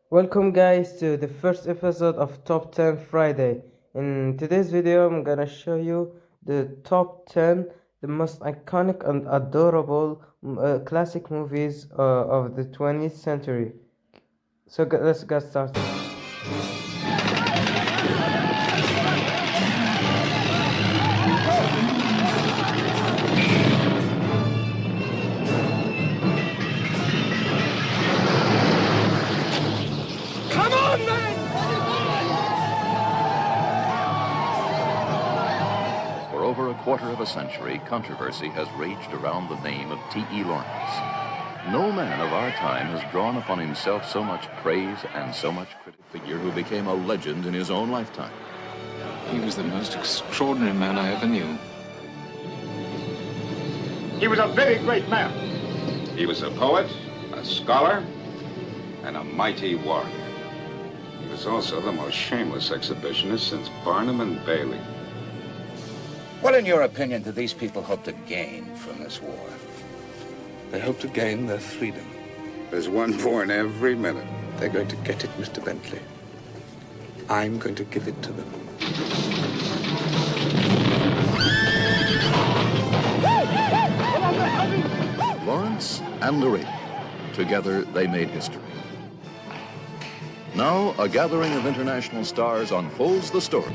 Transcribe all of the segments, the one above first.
Welcome guys to the first episode of Top 10 Friday. In today's video I'm gonna show you the top 10 the most iconic and adorable classic movies of the 20th century. So let's get started. For over a quarter of a century, controversy has raged around the name of T.E. Lawrence. No man of our time has drawn upon himself so much praise and so much critic figure who became a legend in his own lifetime. He was the most extraordinary man I ever knew. He was a very great man. He was a poet, a scholar, and a mighty warrior. He was also the most shameless exhibitionist since Barnum and Bailey. What, in your opinion, do these people hope to gain from this war? They hope to gain their freedom. There's one born every minute. They're going to get it, Mr. Bentley. I'm going to give it to them. Lawrence and Arabia. Together, they made history. Now, a gathering of international stars unfolds the story.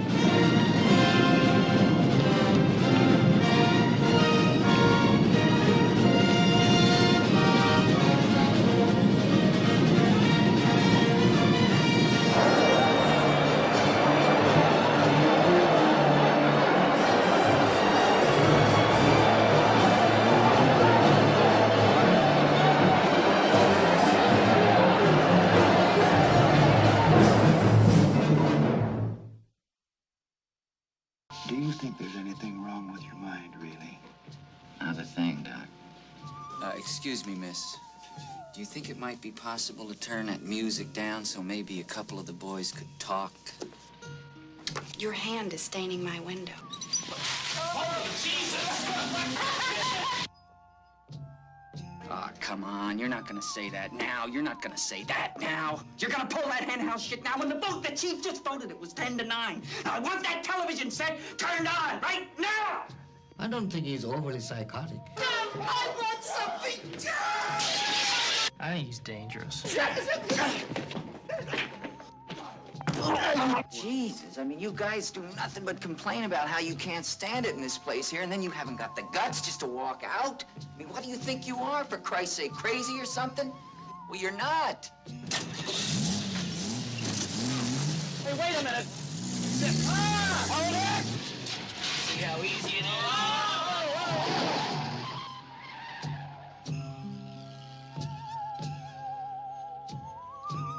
Do you think there's anything wrong with your mind, really? Not a thing, Doc. Excuse me, miss. Do you think it might be possible to turn that music down so maybe a couple of the boys could talk? Your hand is staining my window. Oh, come on. You're not gonna say that now. You're not gonna say that now. You're gonna pull that henhouse shit now. When the vote, the chief just voted, it was 10-9. Now, I want that television set turned on right now! I don't think he's overly psychotic. No, I want something done! I think he's dangerous. Jesus, I mean, you guys do nothing but complain about how you can't stand it in this place here, and then you haven't got the guts just to walk out? I mean, what do you think you are, for Christ's sake, crazy or something? Well, you're not. Hey, wait a minute. Hold it! See how easy it is?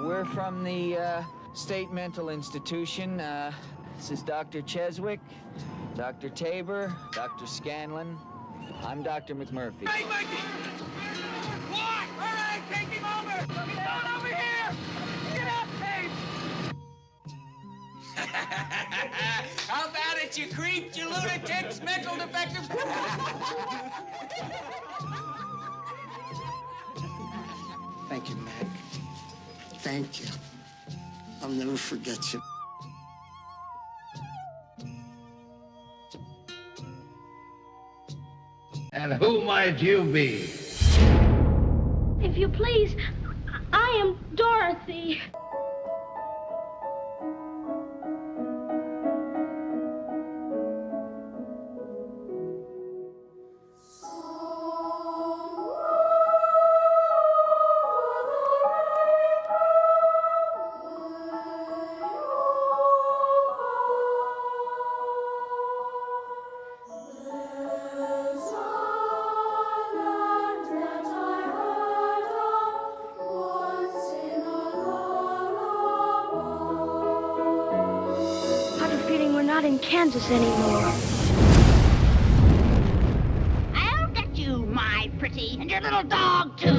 We're from the State Mental Institution. This is Dr. Cheswick, Dr. Tabor, Dr. Scanlon. I'm Dr. McMurphy. Hey, Mikey! What? All right, take him over! Get down over here! Get up, Dave! How about it, you creeps, you lunatics, mental defectives? Thank you, Mac. Thank you. I'll never forget you. And who might you be? If you please, I am Dorothy. Not in Kansas anymore. I'll get you, my pretty, and your little dog, too.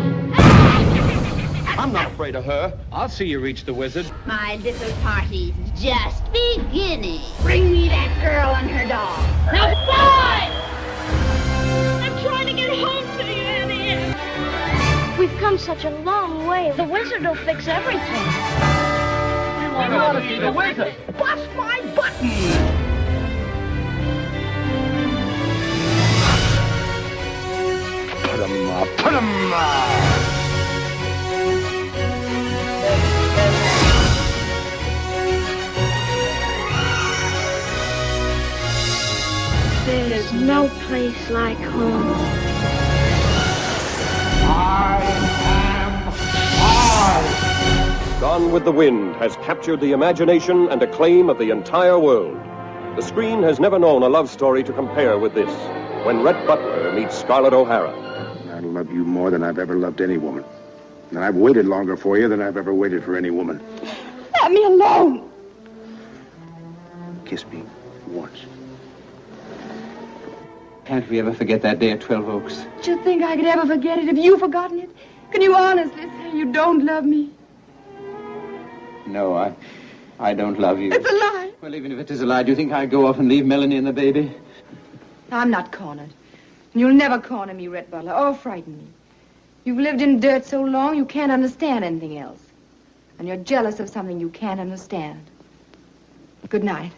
I'm not afraid of her. I'll see you reach the wizard. My little party's just beginning. Bring me that girl and her dog. Now fly! I'm trying to get home to you, Annie. We've come such a long way. The wizard will fix everything. We want to see the wizard. Bust my button! Put 'em There is no place like home. Gone with the Wind has captured the imagination and acclaim of the entire world. The screen has never known a love story to compare with this. When Rhett Butler meets Scarlett O'Hara. I love you more than I've ever loved any woman. And I've waited longer for you than I've ever waited for any woman. Let me alone! Kiss me once. Can't we ever forget that day at 12 Oaks? Do you think I could ever forget it? Have you forgotten it? Can you honestly say you don't love me? No, I don't love you. It's a lie. Well, even if it is a lie, do you think I'd go off and leave Melanie and the baby? I'm not cornered. And you'll never corner me, Rhett Butler, or frighten me. You've lived in dirt so long you can't understand anything else. And you're jealous of something you can't understand. Good night.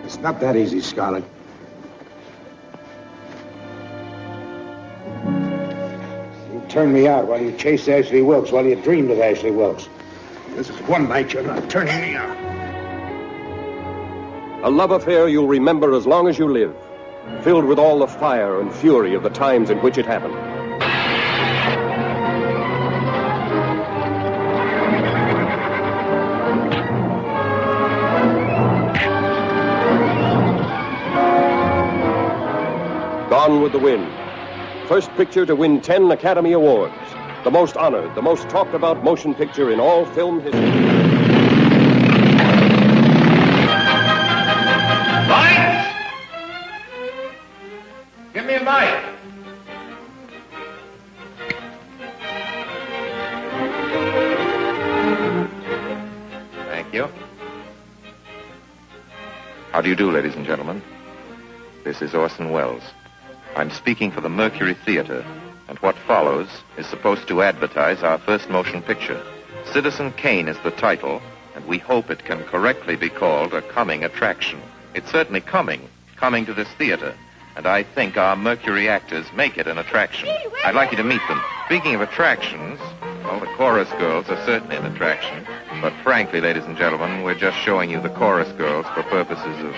It's not that easy, Scarlett. You turned me out while you chased Ashley Wilkes, while you dreamed of Ashley Wilkes. This is one night you're not turning me out. A love affair you'll remember as long as you live, filled with all the fire and fury of the times in which it happened. Gone with the Wind. First picture to win 10 Academy Awards. The most honored, the most talked about motion picture in all film history. Lights! Give me a light. Thank you. How do you do, ladies and gentlemen? This is Orson Welles. I'm speaking for the Mercury Theater, and what follows is supposed to advertise our first motion picture. Citizen Kane is the title, and we hope it can correctly be called a coming attraction. It's certainly coming to this theater, and I think our Mercury actors make it an attraction. I'd like you to meet them. Speaking of attractions, well, the chorus girls are certainly an attraction, but frankly, ladies and gentlemen, we're just showing you the chorus girls for purposes of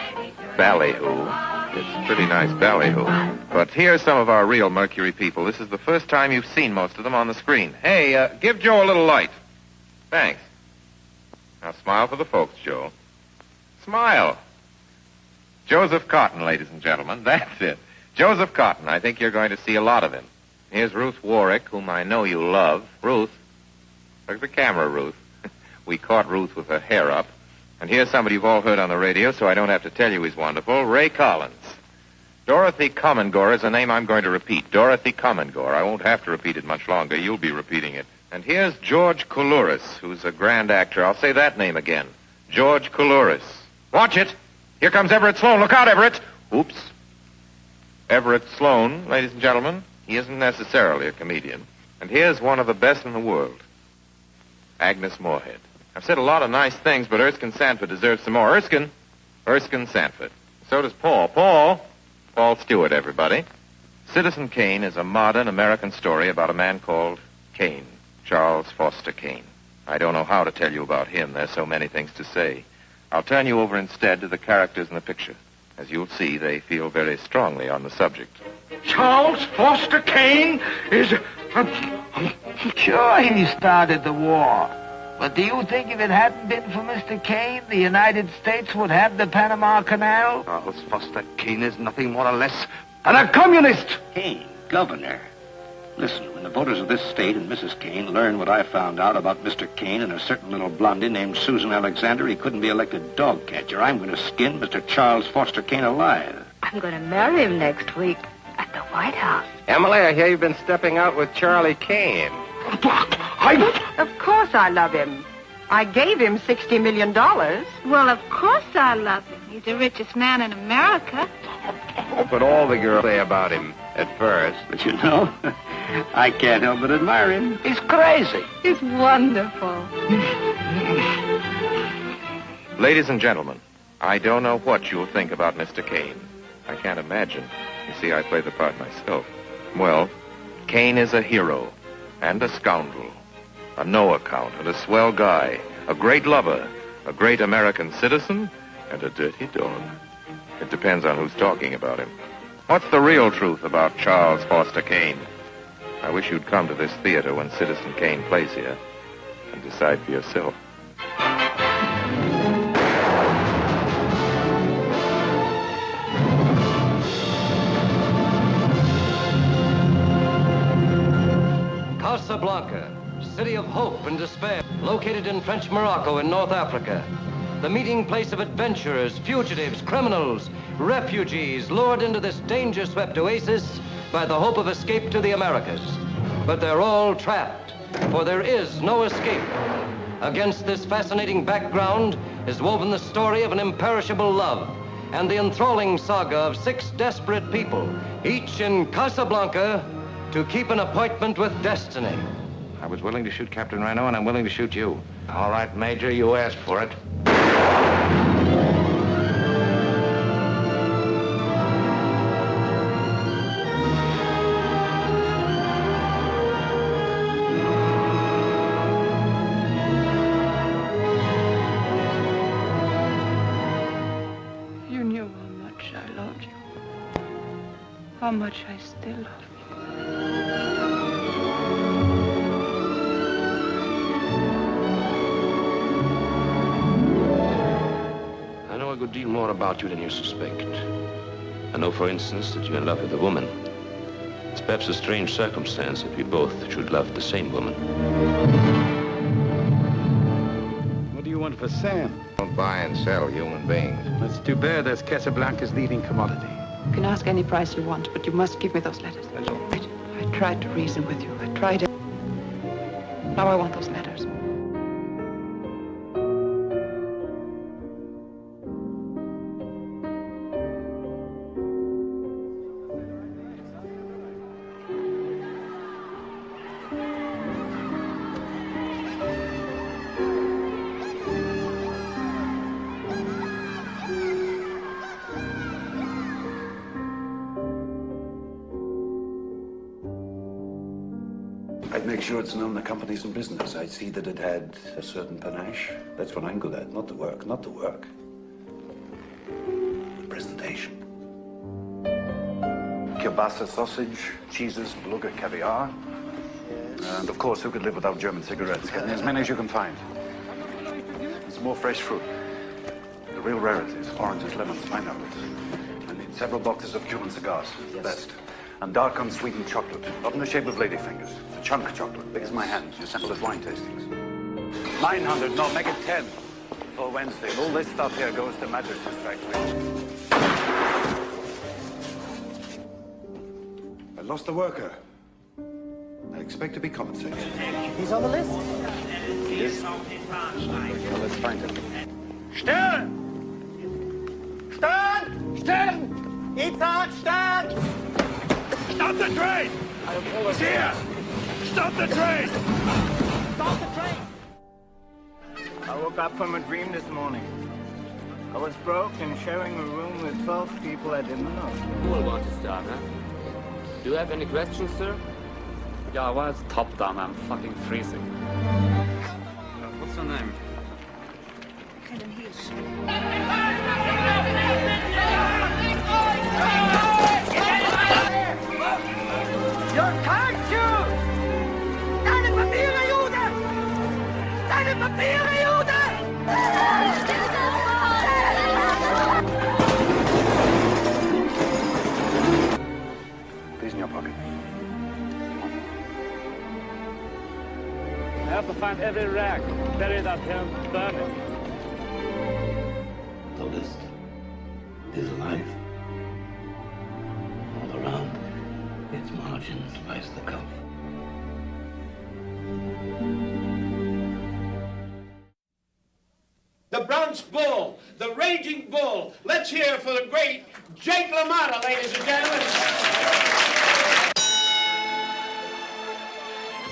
ballyhoo. It's pretty nice ballyhoo. But here's some of our real Mercury people. This is the first time you've seen most of them on the screen. Hey, give Joe a little light. Thanks. Now smile for the folks, Joe. Smile. Joseph Cotton, ladies and gentlemen. That's it. Joseph Cotton. I think you're going to see a lot of him. Here's Ruth Warwick, whom I know you love. Ruth. Look at the camera, Ruth. We caught Ruth with her hair up. And here's somebody you've all heard on the radio, so I don't have to tell you he's wonderful. Ray Collins. Dorothy Commongore is a name I'm going to repeat. Dorothy Commongore. I won't have to repeat it much longer. You'll be repeating it. And here's George Coulouris, who's a grand actor. I'll say that name again. George Coulouris. Watch it. Here comes Everett Sloane. Look out, Everett. Oops. Everett Sloane, ladies and gentlemen. He isn't necessarily a comedian. And here's one of the best in the world. Agnes Moorehead. I've said a lot of nice things, but Erskine Sanford deserves some more. Erskine Sanford. So does Paul. Paul Stewart, everybody. Citizen Kane is a modern American story about a man called Kane, Charles Foster Kane. I don't know how to tell you about him. There's so many things to say. I'll turn you over instead to the characters in the picture. As you'll see, they feel very strongly on the subject. Charles Foster Kane is... Sure, he started the war. But do you think if it hadn't been for Mr. Kane, the United States would have the Panama Canal? Charles Foster Kane is nothing more or less than a communist. Kane, governor. Listen, when the voters of this state and Mrs. Kane learn what I found out about Mr. Kane and a certain little blondie named Susan Alexander, he couldn't be elected dog catcher. I'm going to skin Mr. Charles Foster Kane alive. I'm going to marry him next week at the White House. Emily, I hear you've been stepping out with Charlie Kane. Of course I love him. I gave him $60 million. Well, of course I love him. He's the richest man in America. That's what all the girls say about him at first. But you know, I can't help but admire him. He's crazy. It's wonderful. Ladies and gentlemen, I don't know what you'll think about Mr. Kane. I can't imagine. You see, I play the part myself. Well, Kane is a hero and a scoundrel, a no-account and a swell guy, a great lover, a great American citizen, and a dirty dog. It depends on who's talking about him. What's the real truth about Charles Foster Kane? I wish you'd come to this theater when Citizen Kane plays here and decide for yourself. Casablanca, city of hope and despair, located in French Morocco in North Africa. The meeting place of adventurers, fugitives, criminals, refugees, lured into this danger-swept oasis by the hope of escape to the Americas. But they're all trapped, for there is no escape. Against this fascinating background is woven the story of an imperishable love and the enthralling saga of 6 desperate people, each in Casablanca to keep an appointment with destiny. I was willing to shoot Captain Reno, and I'm willing to shoot you. All right, Major, you asked for it. You knew how much I loved you. How much I still love you. I know a good deal more about you than you suspect. I know, for instance, that you're in love with a woman. It's perhaps a strange circumstance that we both should love the same woman. What do you want for Sam? Don't buy and sell human beings. That's too bad. That's Casablanca's leading commodity. You can ask any price you want, but you must give me those letters. That's all right. I tried to reason with you. I tried it. Now I want those letters. I'd make sure it's known the company's in business. I'd see that it had a certain panache. That's what I'm good at. Not the work, not the work. The presentation. Kielbasa sausage, cheeses, beluga caviar. And of course, who could live without German cigarettes? Get as many as you can find. And some more fresh fruit. The real rarities, oranges, lemons, pineapples. I need several boxes of Cuban cigars, the best. And dark unsweetened chocolate, not in the shape of ladyfingers. A chunk chocolate, big as my hand. You sample at wine tastings. 900, no, make it 10 for Wednesday. And all this stuff here goes to Madras's factory. I lost a worker. I expect to be compensated. He's on the list. He is? Well, let's find him. Stern! Stern! Stern! Itzhak, Stern! Stop the train! He's here! Stop the train! Stop the train! I woke up from a dream this morning. I was broke and sharing a room with 12 people I didn't know. Who will want to start, huh? Do you have any questions, sir? Yeah, well, it's top down. I'm fucking freezing. What's your name? Your card shoes! Deine Papiere, Jude! Deine Papiere, Jude! These in your pocket. I have to find every rag, bury that here, and burn it. The list is alive. All around, its margins lies the gulf. The Bronx Bull, the Raging Bull. Let's hear for the great Jake LaMotta, ladies and gentlemen.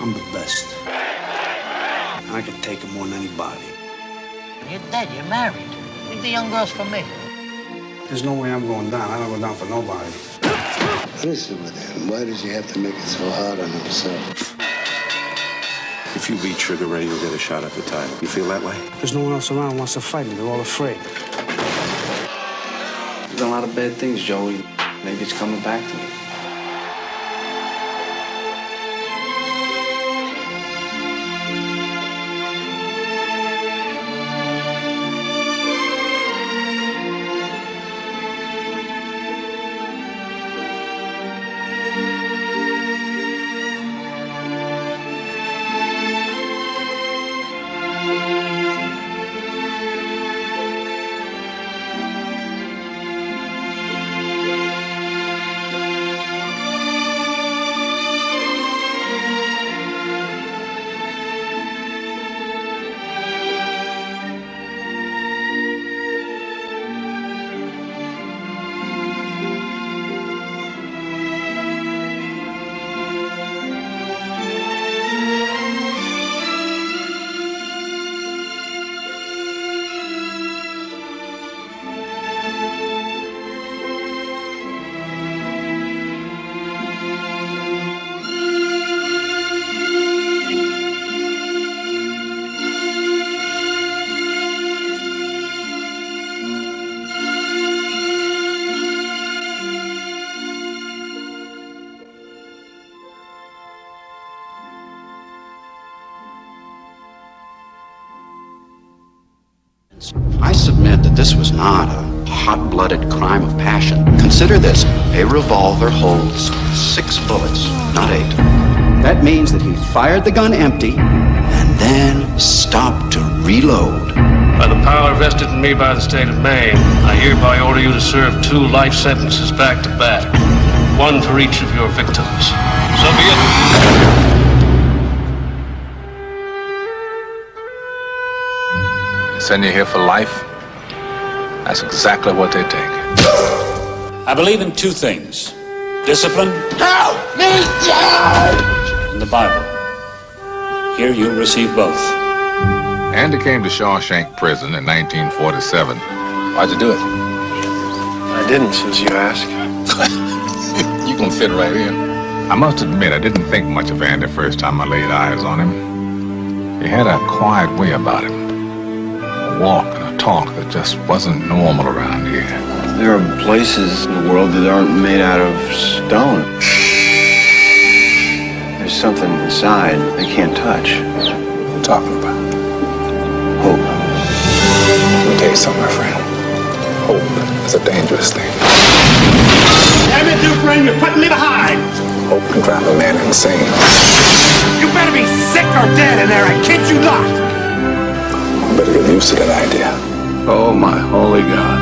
I'm the best. And I can take him more than anybody. You're dead. You're married. Leave the young girls for me. There's no way I'm going down. I don't go down for nobody. What is it with him? Why does he have to make it so hard on himself? If you beat Sugar Ray, you'll get a shot at the title. You feel that way? There's no one else around who wants to fight me. They're all afraid. You've done a lot of bad things, Joey. Maybe it's coming back to me. I submit that this was not a hot-blooded crime of passion. Consider this. A revolver holds 6 bullets, not 8. That means that he fired the gun empty and then stopped to reload. By the power vested in me by the state of Maine, I hereby order you to serve 2 life sentences back to back. 1 for each of your victims. So be it. Send you here for life? That's exactly what they take. I believe in 2 things. Discipline. Help me, Joe! And the Bible. Here you'll receive both. Andy came to Shawshank Prison in 1947. Why'd you do it? I didn't, since you asked. You can fit right in. I must admit, I didn't think much of Andy the first time I laid eyes on him. He had a quiet way about him. A walk and a talk that just wasn't normal around here. There are places in the world that aren't made out of stone. There's something inside they can't touch. What are you talking about? Hope. Let me tell you something, my friend. Hope is a dangerous thing. Damn it, Dufresne, you're putting me behind! Hope can drive a man insane. You better be sick or dead in there, I kid you not! Better get used to that idea. Oh, my holy God.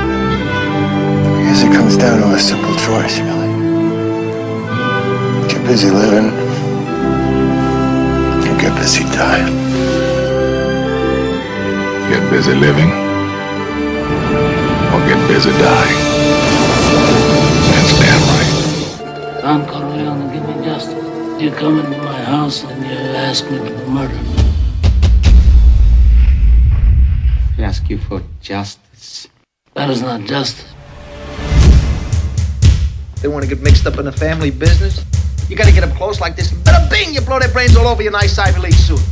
I guess it comes down to a simple choice, really. Get busy living, or get busy dying. Get busy living, or get busy dying. That's damn right. Don Corleone, give me justice. You come into my house and you ask me to murder me. I ask you for justice. That is not justice. They want to get mixed up in a family business? You gotta get up close like this, and bada bing, you blow their brains all over your nice Ivy League suit.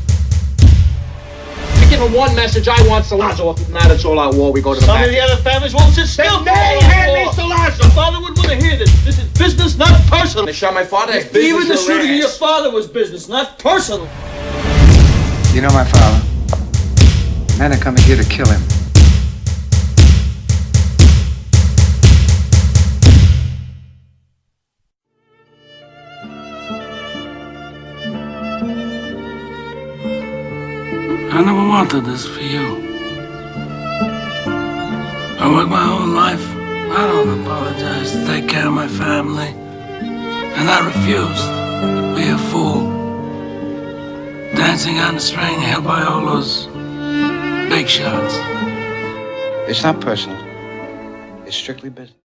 You give them one message, I want Salazzo. If not, it's all out war. We go to the Some of the other families won't sit still. No, hand me Salazzo. Your father wouldn't want to hear this. This is business, not personal. They shot my father. That's Even the shooting of your father was business, not personal. You know my father? Men are coming here to kill him. I never wanted this for you. I worked my whole life. I don't apologize to take care of my family. And I refused to be a fool. Dancing on the string held by all those big shots. It's not personal. It's strictly business.